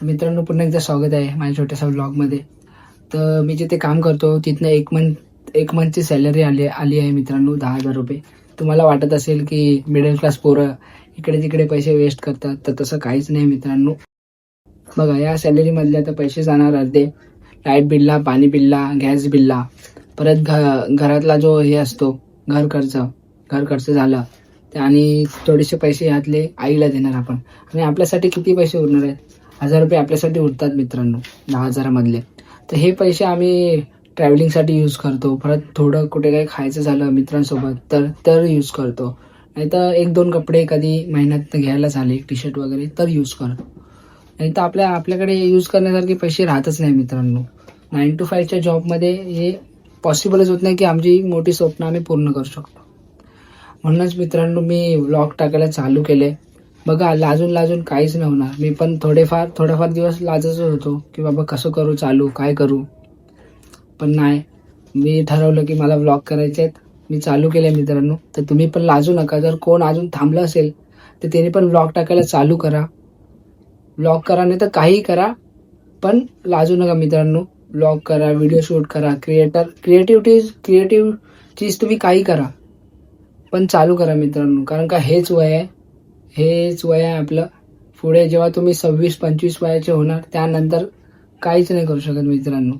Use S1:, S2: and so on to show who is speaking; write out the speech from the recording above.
S1: तर मित्रांनो, पुन्हा एकदा स्वागत आहे माझ्या छोट्याशा व्लॉगमध्ये. तर मी जिथे काम करतो तिथनं एक मंथची सॅलरी आली आहे मित्रांनो, 10,000 रुपये. तुम्हाला वाटत असेल की मिडल क्लास पोरं इकडे तिकडे पैसे वेस्ट करतात, तर तसं काहीच नाही मित्रांनो. बघा, या सॅलरीमधले आता पैसे जाणार अर्धे लाईट बिलला, पाणी बिलला, गॅस बिलला, परत घरातला जो हे असतो घर खर्च झाला ते, आणि थोडेसे पैसे यातले आईला देणार आपण. आणि आपल्यासाठी किती पैसे उरणार आहेत? 1,000 रुपये आपल्यासाठी उरतात मित्रांनो, 10,000 मधले. तर हे पैसे आम्ही ट्रॅव्हलिंगसाठी यूज करतो. परत थोडं कुठे काही खायचं झालं मित्रांसोबत तर यूज करतो. नाही तर 1-2 कपडे कधी महिन्यात घ्यायला झाले, टी शर्ट वगैरे, तर यूज करतो. नाही तर आपल्याकडे यूज करण्यासारखे पैसे राहतच नाही मित्रांनो. 9 to 5च्या जॉबमध्ये हे पॉसिबलच होत नाही की आमची मोठी स्वप्न आम्ही पूर्ण करू शकतो. म्हणूनच मित्रांनो, मी व्लॉग टाकायला चालू केले. बघा, लाजून काहीच नाही होणार. मी पण थोडेफार दिवस लाजच होतो की बाबा कसं करू चालू, काय करू. पण नाही, मी ठरवलं की मला व्लॉग करायचे आहेत. मी चालू केले मित्रांनो. तर तुम्ही पण लाजू नका. जर कोण अजून थांबलं असेल तर त्याने पण व्लॉग टाकायला चालू करा. व्लॉग करा, नाही तर काहीही करा, पण लाजू नका मित्रांनो. व्लॉग करा, व्हिडिओ शूट करा, क्रिएटिव्ह चीज तुम्ही काही करा, पण चालू करा मित्रांनो. कारण का हेच वय आहे आपलं. पुढे जेव्हा तुम्ही 26-25 वयाचे होणार, त्यानंतर काहीच नाही करू शकत मित्रांनो.